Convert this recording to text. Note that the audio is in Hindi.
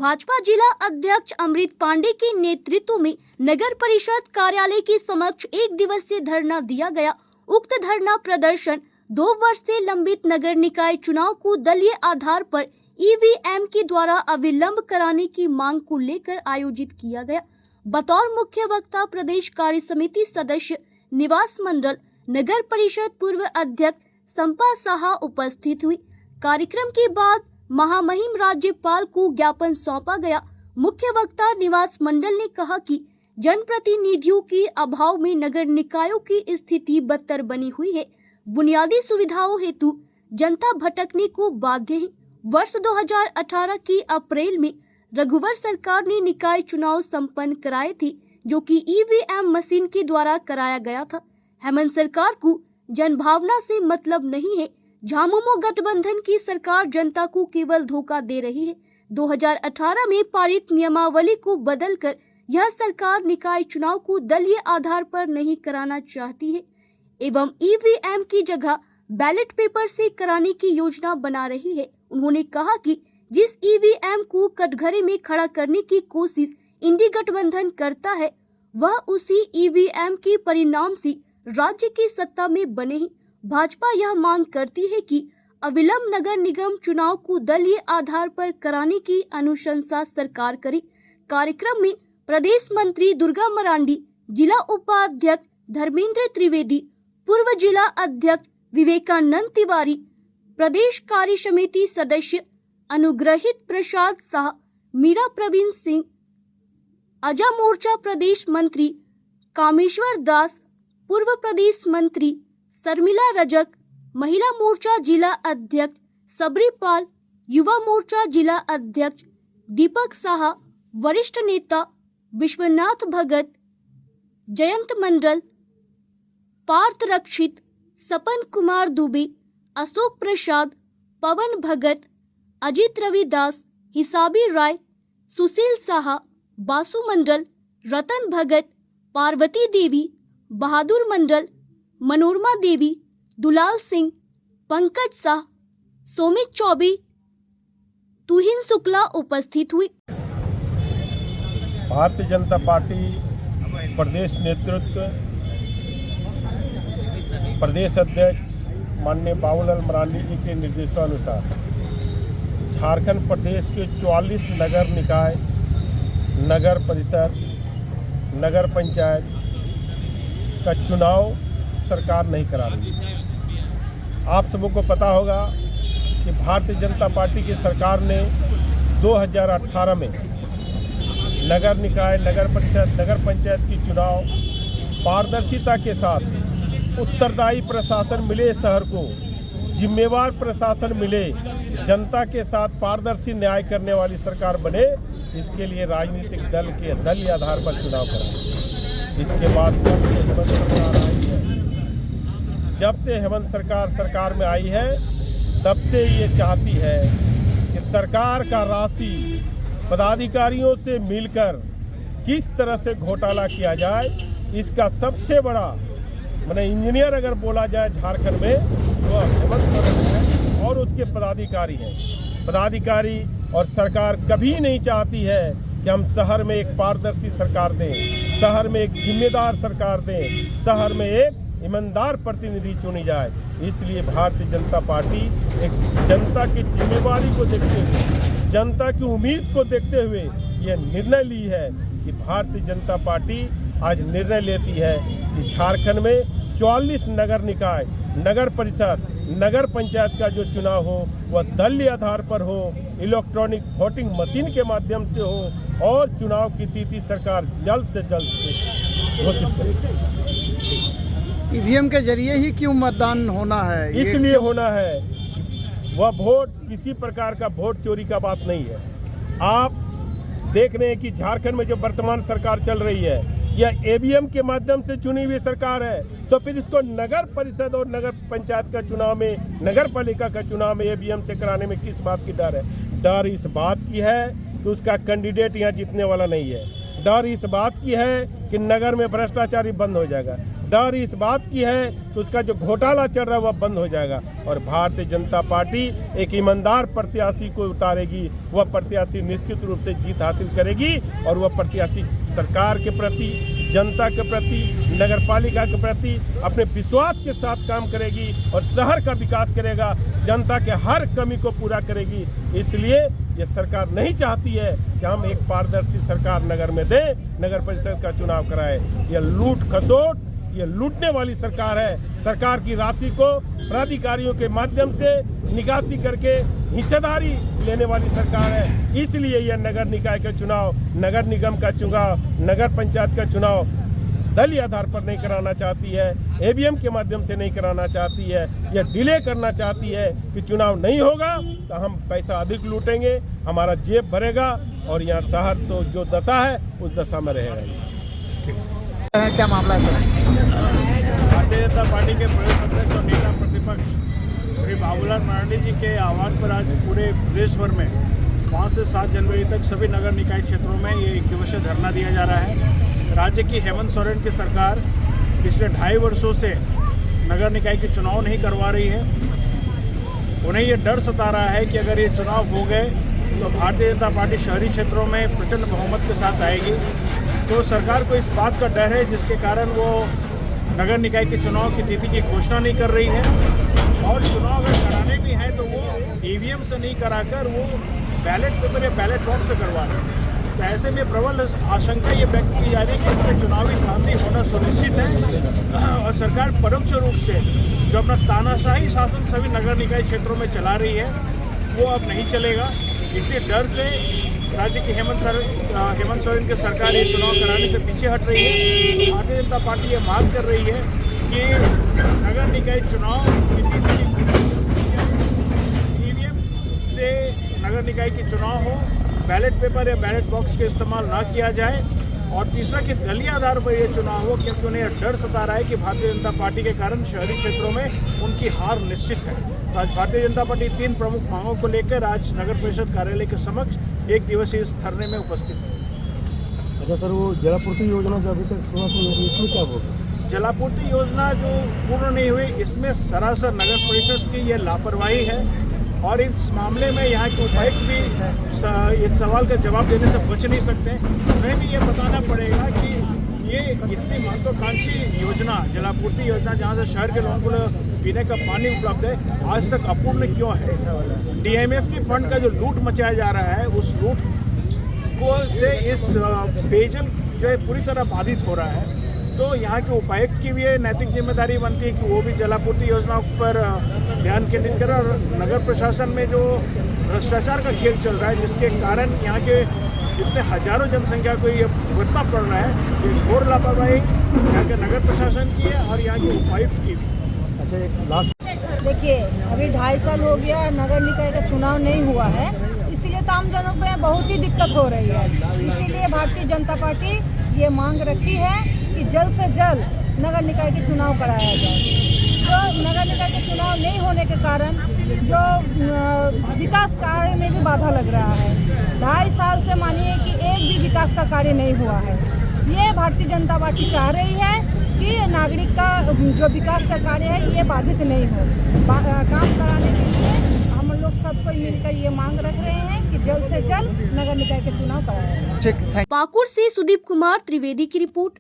भाजपा जिला अध्यक्ष अमृत पांडे के नेतृत्व में नगर परिषद कार्यालय के समक्ष एक दिवसीय धरना दिया गया। उक्त धरना प्रदर्शन 2 वर्ष से लंबित नगर निकाय चुनाव को दलीय आधार पर ईवीएम के द्वारा अविलंब कराने की मांग को लेकर आयोजित किया गया। बतौर मुख्य वक्ता प्रदेश कार्य समिति सदस्य निवास मंडल नगर परिषद पूर्व अध्यक्ष संपा साहा उपस्थित हुई। कार्यक्रम के बाद महामहिम राज्यपाल को ज्ञापन सौंपा गया। मुख्य वक्ता निवास मंडल ने कहा कि जनप्रतिनिधियों के अभाव में नगर निकायों की स्थिति बदतर बनी हुई है। बुनियादी सुविधाओं हेतु जनता भटकने को बाध्य है। वर्ष 2018 की अप्रैल में रघुवर सरकार ने निकाय चुनाव संपन्न कराए थे, जो कि ईवीएम मशीन के द्वारा कराया गया था। हेमंत सरकार को जनभावना से मतलब नहीं है। झामुमो गठबंधन की सरकार जनता को केवल धोखा दे रही है। 2018 में पारित नियमावली को बदलकर यह सरकार निकाय चुनाव को दलीय आधार पर नहीं कराना चाहती है एवं ईवीएम की जगह बैलेट पेपर से कराने की योजना बना रही है। उन्होंने कहा कि जिस ईवीएम को कटघरे में खड़ा करने की कोशिश इंडी गठबंधन करता है, वह उसी ईवीएम के परिणाम से राज्य की सत्ता में बने ही। भाजपा यह मांग करती है कि अविलंब नगर निगम चुनाव को दलीय आधार पर कराने की अनुशंसा सरकार करे। कार्यक्रम में प्रदेश मंत्री दुर्गा मरांडी, जिला उपाध्यक्ष धर्मेंद्र त्रिवेदी, पूर्व जिला अध्यक्ष विवेकानंद तिवारी, प्रदेश कार्य समिति सदस्य अनुग्रहित प्रसाद शाह, मीरा प्रवीण सिंह, अजा मोर्चा प्रदेश मंत्री कामेश्वर दास, पूर्व प्रदेश मंत्री शर्मिला रजक, महिला मोर्चा जिला अध्यक्ष सबरीपाल, युवा मोर्चा जिला अध्यक्ष दीपक साहा, वरिष्ठ नेता विश्वनाथ भगत, जयंत मंडल, पार्थ रक्षित, सपन कुमार दुबे, अशोक प्रसाद, पवन भगत, अजित रविदास, हिसाबी राय, सुशील साहा, बासु मंडल, रतन भगत, पार्वती देवी, बहादुर मंडल, मनोरमा देवी, दुलाल सिंह, पंकज शाह, सोमित चौबे, तुहिन शुक्ला उपस्थित हुई। भारतीय जनता पार्टी प्रदेश नेतृत्व, प्रदेश अध्यक्ष माननीय बाबूलाल मरांडी जी के निर्देशानुसार झारखंड प्रदेश के 44 नगर निकाय, नगर परिषद, नगर पंचायत का चुनाव सरकार नहीं करा रही। आप सबको पता होगा कि भारतीय जनता पार्टी की सरकार ने 2018 में नगर निकाय, नगर परिषद, नगर पंचायत की चुनाव पारदर्शिता के साथ उत्तरदायी प्रशासन मिले, शहर को जिम्मेवार प्रशासन मिले, जनता के साथ पारदर्शी न्याय करने वाली सरकार बने, इसके लिए राजनीतिक दल के दलीय आधार पर चुनाव करा। इसके बाद जब से हेमंत सरकार में आई है, तब से ये चाहती है कि सरकार का राशि पदाधिकारियों से मिलकर किस तरह से घोटाला किया जाए। इसका सबसे बड़ा माने इंजीनियर अगर बोला जाए झारखंड में तो हेमंत है और उसके पदाधिकारी हैं। पदाधिकारी और सरकार कभी नहीं चाहती है कि हम शहर में एक पारदर्शी सरकार दें, शहर में एक जिम्मेदार सरकार दें, शहर में एक ईमानदार प्रतिनिधि चुनी जाए। इसलिए भारतीय जनता पार्टी एक जनता की जिम्मेवारी को देखते हुए, जनता की उम्मीद को देखते हुए यह निर्णय ली है कि भारतीय जनता पार्टी आज निर्णय लेती है कि झारखंड में 44 नगर निकाय, नगर परिषद, नगर पंचायत का जो चुनाव हो वह दलीय आधार पर हो, इलेक्ट्रॉनिक वोटिंग मशीन के माध्यम से हो और चुनाव की तिथि सरकार जल्द से जल्द घोषित करे। ईवीएम के जरिए ही क्यों मतदान होना है? इसलिए होना है, वह वोट किसी प्रकार का वोट चोरी का बात नहीं है। आप देख रहे हैं कि झारखंड में जो वर्तमान सरकार चल रही है यह ईवीएम के माध्यम से चुनी हुई सरकार है, तो फिर इसको नगर परिषद और नगर पंचायत का चुनाव में, नगर पालिका का चुनाव में ईवीएम से कराने में किस बात की डर है? डर इस बात की है कि उसका कैंडिडेट यहाँ जीतने वाला नहीं है। डर इस बात की है कि नगर में भ्रष्टाचारी बंद हो जाएगा। डर इस बात की है कि उसका जो घोटाला चल रहा है वह बंद हो जाएगा और भारतीय जनता पार्टी एक ईमानदार प्रत्याशी को उतारेगी। वह प्रत्याशी निश्चित रूप से जीत हासिल करेगी और वह प्रत्याशी सरकार के प्रति, जनता के प्रति, नगर पालिका के प्रति अपने विश्वास के साथ काम करेगी और शहर का विकास करेगा, जनता के हर कमी को पूरा करेगी। इसलिए ये सरकार नहीं चाहती है कि हम एक पारदर्शी सरकार नगर में दें, नगर परिषद का चुनाव कराएं। यह लूट खसोट, ये लूटने वाली सरकार है। सरकार की राशि को प्राधिकारियों के माध्यम से निकासी करके हिस्सेदारी लेने वाली सरकार है। इसलिए यह नगर निकाय का चुनाव, नगर निगम का चुनाव, नगर पंचायत का चुनाव दलीय आधार पर नहीं कराना चाहती है, ईवीएम के माध्यम से नहीं कराना चाहती है। यह डिले करना चाहती है कि चुनाव नहीं होगा तो हम पैसा अधिक लूटेंगे, हमारा जेब भरेगा और यहाँ शहर तो जो दशा है उस दशा में रहेगा। क्या मामला है सर? भारतीय जनता पार्टी के प्रदेश अध्यक्ष और नेता प्रतिपक्ष श्री बाबूलाल मरांडी जी के आह्वान पर आज पूरे प्रदेश भर में 5 से 7 जनवरी तक सभी नगर निकाय क्षेत्रों में ये 1 दिवसीय धरना दिया जा रहा है। राज्य की हेमंत सोरेन की सरकार पिछले 2.5 वर्षों से नगर निकाय के चुनाव नहीं करवा रही है। उन्हें ये डर सता रहा है कि अगर ये चुनाव हो गए तो भारतीय जनता पार्टी शहरी क्षेत्रों में प्रचंड बहुमत के साथ आएगी। तो सरकार को इस बात का डर है जिसके कारण वो नगर निकाय के चुनाव की तिथि की घोषणा नहीं कर रही है और चुनाव अगर कराने भी हैं तो वो ईवीएम से नहीं कराकर वो बैलेट पेपर या बैलेट बॉक्स से करवा रहे हैं। तो ऐसे में प्रबल आशंका ये व्यक्त की जा रही है कि इसमें चुनावी क्रांति होना सुनिश्चित है और सरकार परोक्ष रूप से जो अपना तानाशाही शासन सभी नगर निकाय क्षेत्रों में चला रही है वो अब नहीं चलेगा। इसी डर से राज्य की हेमंत सोरेन की सरकार ये चुनाव कराने से पीछे हट रही है। भारतीय जनता पार्टी ये मांग कर रही है कि नगर निकाय चुनाव की तिथि ईवीएम से नगर निकाय की चुनाव हो, बैलेट पेपर या बैलेट बॉक्स का इस्तेमाल ना किया जाए और तीसरा कि दलीय आधार पर यह चुनाव हो, क्योंकि उन्हें डर सता रहा है कि भारतीय जनता पार्टी के कारण शहरी क्षेत्रों में उनकी हार निश्चित है। तो आज भारतीय जनता पार्टी 3 प्रमुख मांगों को लेकर आज नगर परिषद कार्यालय के समक्ष 1 दिवसीय इस धरने में उपस्थित है। अच्छा सर, वो जलापूर्ति योजना जो अभी तक शुरुआत नहीं हुई, इसमें क्या होगा? जलापूर्ति योजना जो पूर्ण नहीं हुई, इसमें सरासर नगर परिषद की ये लापरवाही है और इस मामले में यहाँ के उपायुक्त भी इस सवाल का जवाब देने से बच नहीं सकते। उन्हें भी ये बताना पड़ेगा कि ये इतनी महत्वाकांक्षी योजना, जलापूर्ति योजना, जहाँ से शहर के लोगों को पीने का पानी उपलब्ध है, आज तक अपूर्ण क्यों है। DMFT फंड का जो लूट मचाया जा रहा है, उस लूट को से इस पेयजल जो है पूरी तरह बाधित हो रहा है। तो यहाँ के उपायुक्त की भी ये नैतिक जिम्मेदारी बनती है कि वो भी जलापूर्ति योजना पर ध्यान केंद्रित करें और नगर प्रशासन में जो भ्रष्टाचार का खेल चल रहा है जिसके कारण यहाँ के इतने हजारों जनसंख्या को ये भुगतना पड़ रहा है, ये घोर लापरवाही यहाँ के नगर प्रशासन की है और यहाँ के उपायुक्त की भी। अच्छा, एक लास्ट देखिए, अभी 2.5 साल हो गया नगर निकाय का चुनाव नहीं हुआ है, इसीलिए तो आम जनों में बहुत ही दिक्कत हो रही है। इसीलिए भारतीय जनता पार्टी ये मांग रखी है कि जल्द से जल्द नगर निकाय के चुनाव कराया जाए। तो नगर निकाय के चुनाव नहीं होने के कारण जो विकास कार्य में भी बाधा लग रहा है। 2.5 साल से मानिए कि एक भी विकास का कार्य नहीं हुआ है। ये भारतीय जनता पार्टी चाह रही है कि नागरिक का जो विकास का कार्य है ये बाधित नहीं हो। काम कराने के लिए हम लोग सब कोई मिलकर ये मांग रख रहे हैं कि जल्द से जल्द नगर निकाय के चुनाव कराया जाए। ठीक, थैंक पाकुड़ से सुदीप कुमार त्रिवेदी की रिपोर्ट।